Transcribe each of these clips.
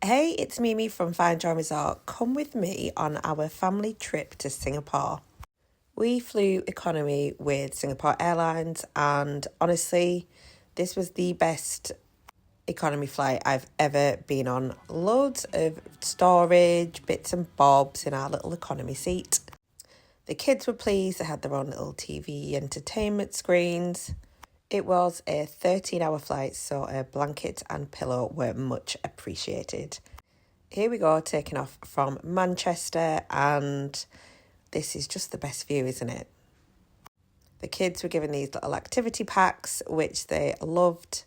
Hey, it's Mimi from Fine John Resort. Come with me on our family trip to Singapore. We flew economy with Singapore Airlines, and honestly, this was the best economy flight I've ever been on. Loads of storage, bits and bobs in our little economy seat. The kids were pleased, they had their own little TV entertainment screens. It was a 13-hour flight, so a blanket and pillow were much appreciated. Here we go, taking off from Manchester, and this is just the best view, isn't it? The kids were given these little activity packs, which they loved.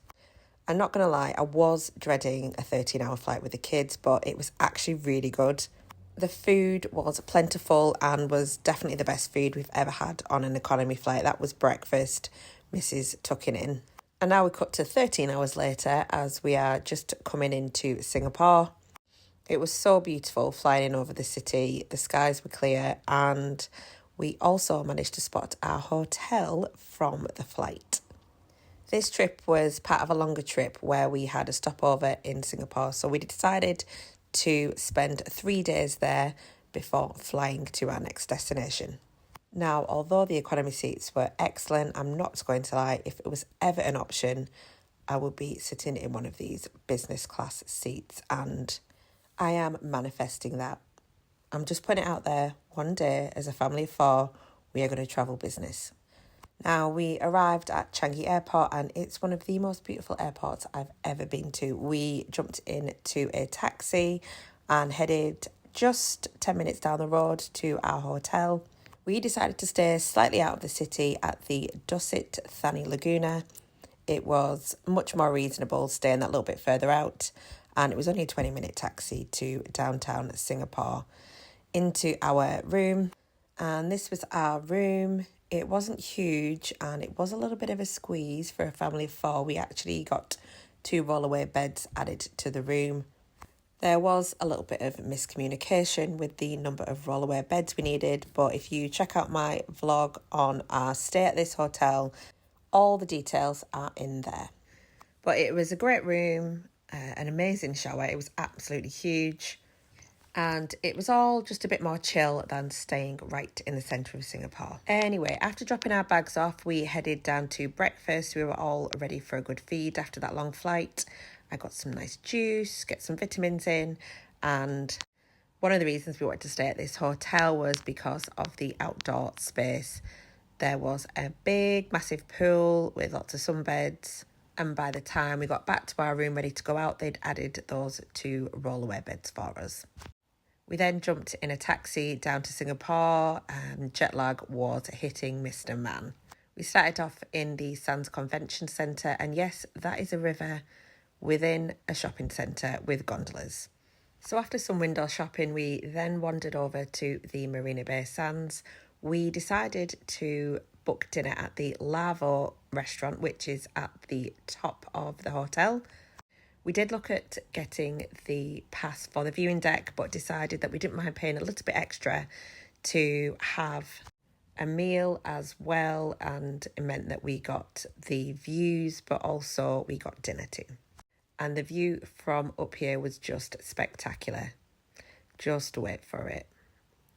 I'm not going to lie, I was dreading a 13-hour flight with the kids, but it was actually really good. The food was plentiful and was definitely the best food we've ever had on an economy flight. That was breakfast, Mrs. Tucking in. And now we cut to 13 hours later as we are just coming into Singapore. It was so beautiful flying in over the city. The skies were clear, and we also managed to spot our hotel from the flight. This trip was part of a longer trip where we had a stopover in Singapore, so we decided to spend 3 days there before flying to our next destination. Now, although the economy seats were excellent, I'm not going to lie, if it was ever an option, I would be sitting in one of these business class seats, and I am manifesting that. I'm just putting it out there. One day, as a family of 4, we are going to travel business. Now, we arrived at Changi Airport, and it's one of the most beautiful airports I've ever been to. We jumped into a taxi and headed just 10 minutes down the road to our hotel. We decided to stay slightly out of the city at the Dusit Thani Laguna. It was much more reasonable staying that little bit further out, and it was only a 20-minute taxi to downtown Singapore into our room. And this was our room. It wasn't huge, and it was a little bit of a squeeze for a family of 4. We actually got 2 rollaway beds added to the room. There was a little bit of miscommunication with the number of rollaway beds we needed, but if you check out my vlog on our stay at this hotel, all the details are in there. But it was a great room, an amazing shower. It was absolutely huge, and it was all just a bit more chill than staying right in the centre of Singapore. Anyway, after dropping our bags off, we headed down to breakfast. We were all ready for a good feed after that long flight. I got some nice juice, get some vitamins in, and one of the reasons we wanted to stay at this hotel was because of the outdoor space. There was a big, massive pool with lots of sunbeds, and by the time we got back to our room ready to go out, they'd added those 2 rollaway beds for us. We then jumped in a taxi down to Singapore, and jet lag was hitting Mr. Man. We started off in the Sands Convention Centre, and yes, that is a river within a shopping centre with gondolas. So after some window shopping, we then wandered over to the Marina Bay Sands. We decided to book dinner at the Lavo restaurant, which is at the top of the hotel. We did look at getting the pass for the viewing deck, but decided that we didn't mind paying a little bit extra to have a meal as well, and it meant that we got the views, but also we got dinner too. And the view from up here was just spectacular. Just wait for it.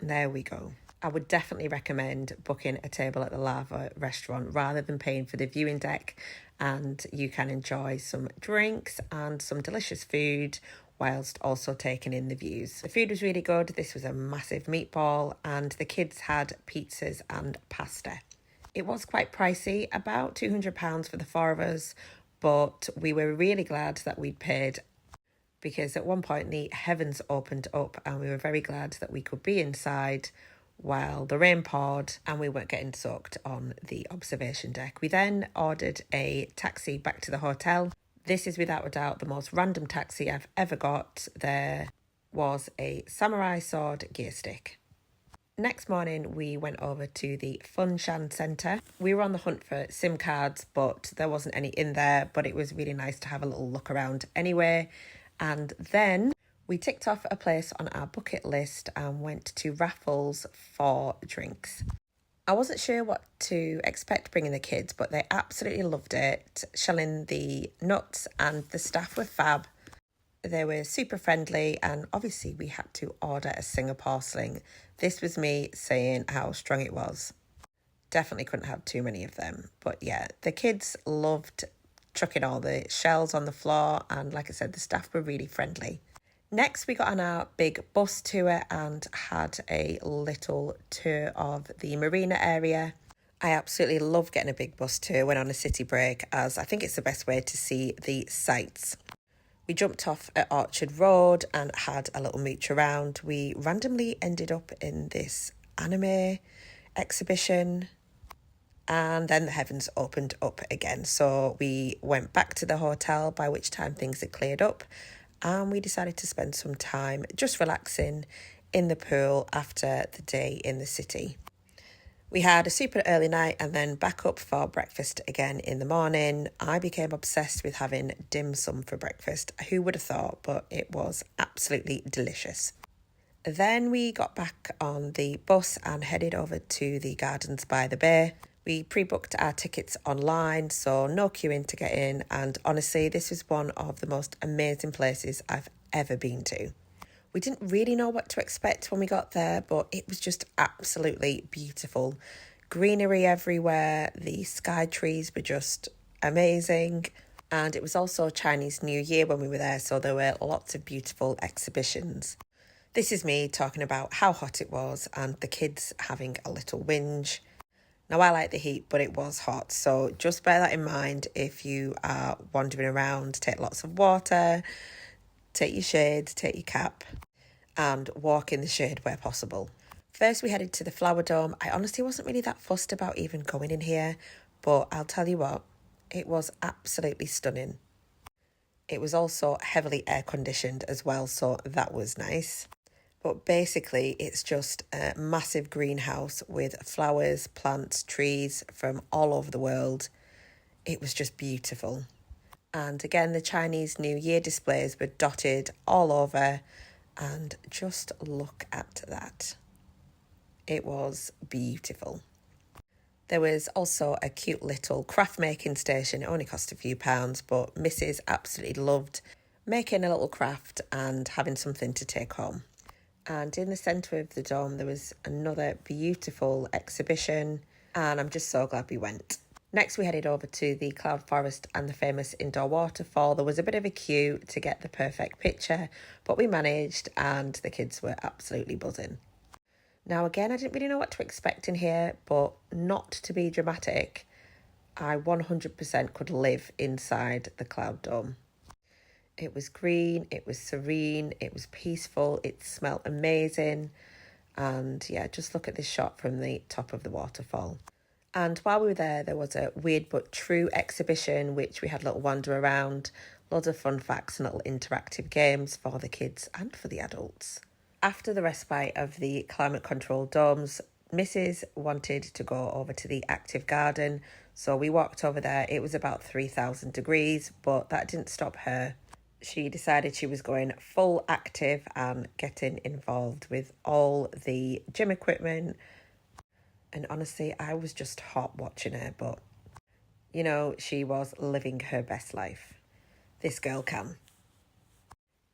There we go. I would definitely recommend booking a table at the Lava restaurant rather than paying for the viewing deck, and you can enjoy some drinks and some delicious food whilst also taking in the views. The food was really good. This was a massive meatball, and the kids had pizzas and pasta. It was quite pricey, about £200 for the 4 of us, but we were really glad that we'd paid, because at one point the heavens opened up and we were very glad that we could be inside while the rain poured and we weren't getting soaked on the observation deck. We then ordered a taxi back to the hotel. This is without a doubt the most random taxi I've ever got. There was a samurai sword gear stick. Next morning, we went over to the Funshan Centre. We were on the hunt for SIM cards, but there wasn't any in there, but it was really nice to have a little look around anyway. And then we ticked off a place on our bucket list and went to Raffles for drinks. I wasn't sure what to expect bringing the kids, but they absolutely loved it, shelling the nuts, and the staff were fab. They were super friendly, and obviously we had to order a Singapore sling. This was me saying how strong it was. Definitely couldn't have too many of them. But yeah, the kids loved chucking all the shells on the floor, and like I said, the staff were really friendly. Next, we got on our big bus tour and had a little tour of the marina area. I absolutely love getting a big bus tour when on a city break, as I think it's the best way to see the sights. We jumped off at Orchard Road and had a little mooch around. We randomly ended up in this anime exhibition, and then the heavens opened up again. So we went back to the hotel, by which time things had cleared up, and we decided to spend some time just relaxing in the pool after the day in the city. We had a super early night and then back up for breakfast again in the morning. I became obsessed with having dim sum for breakfast. Who would have thought, but it was absolutely delicious. Then we got back on the bus and headed over to the Gardens by the Bay. We pre-booked our tickets online, so no queuing to get in, and honestly, this was one of the most amazing places I've ever been to. We didn't really know what to expect when we got there, but it was just absolutely beautiful. Greenery everywhere, the sky trees were just amazing, and it was also Chinese New Year when we were there, so there were lots of beautiful exhibitions. This is me talking about how hot it was and the kids having a little whinge. Now, I like the heat, but it was hot, so just bear that in mind if you are wandering around. Take lots of water, take your shade, take your cap, and walk in the shade where possible. First, we headed to the Flower Dome. I honestly wasn't really that fussed about even going in here, but I'll tell you what, it was absolutely stunning. It was also heavily air-conditioned as well, so that was nice. But basically, it's just a massive greenhouse with flowers, plants, trees from all over the world. It was just beautiful. And again, the Chinese New Year displays were dotted all over. And just look at that. It was beautiful. There was also a cute little craft making station. It only cost a few pounds, but Mrs. absolutely loved making a little craft and having something to take home. And in the centre of the dome, there was another beautiful exhibition, and I'm just so glad we went. Next, we headed over to the Cloud Forest and the famous indoor waterfall. There was a bit of a queue to get the perfect picture, but we managed, and the kids were absolutely buzzing. Now, again, I didn't really know what to expect in here, but not to be dramatic, I 100% could live inside the Cloud Dome. It was green, it was serene, it was peaceful, it smelled amazing. And yeah, just look at this shot from the top of the waterfall. And while we were there, there was a Weird But True exhibition, which we had a little wander around, loads of fun facts and little interactive games for the kids and for the adults. After the respite of the climate control domes, Mrs. wanted to go over to the active garden, so we walked over there. It was about 3,000 degrees, but that didn't stop her. She decided she was going full active and getting involved with all the gym equipment. And honestly, I was just hot watching her, but, you know, she was living her best life. This girl can.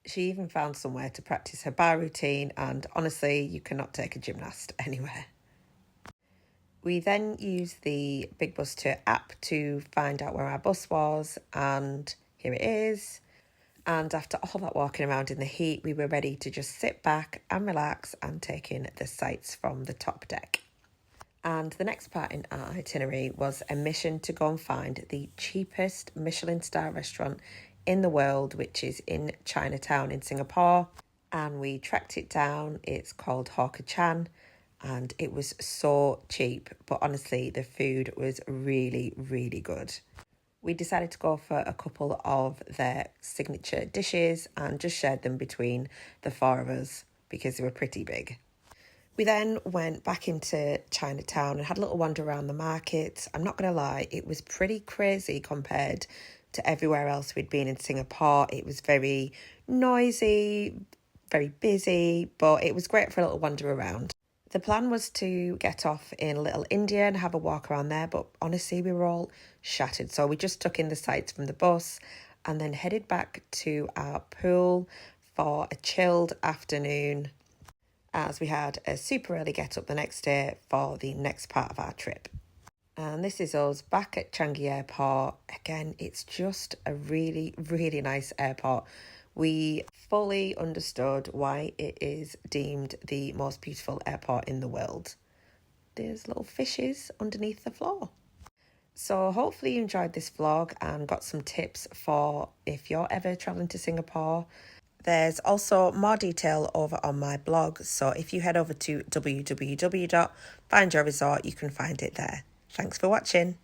She even found somewhere to practice her bar routine, and honestly, you cannot take a gymnast anywhere. We then used the Big Bus Tour app to find out where our bus was, and here it is. And after all that walking around in the heat, we were ready to just sit back and relax and take in the sights from the top deck. And the next part in our itinerary was a mission to go and find the cheapest Michelin star restaurant in the world, which is in Chinatown in Singapore. And we tracked it down. It's called Hawker Chan, and it was so cheap. But honestly, the food was really, really good. We decided to go for a couple of their signature dishes and just shared them between the four of us because they were pretty big. We then went back into Chinatown and had a little wander around the market. I'm not going to lie, it was pretty crazy compared to everywhere else we'd been in Singapore. It was very noisy, very busy, but it was great for a little wander around. The plan was to get off in Little India and have a walk around there, but honestly, we were all shattered. So we just took in the sights from the bus and then headed back to our pool for a chilled afternoon, as we had a super early get up the next day for the next part of our trip. And this is us back at Changi Airport. Again, it's just a really, really nice airport. We fully understood why it is deemed the most beautiful airport in the world. There's little fishes underneath the floor. So hopefully you enjoyed this vlog and got some tips for if you're ever traveling to Singapore. There's also more detail over on my blog, so if you head over to www.findyourresort, you can find it there. Thanks for watching.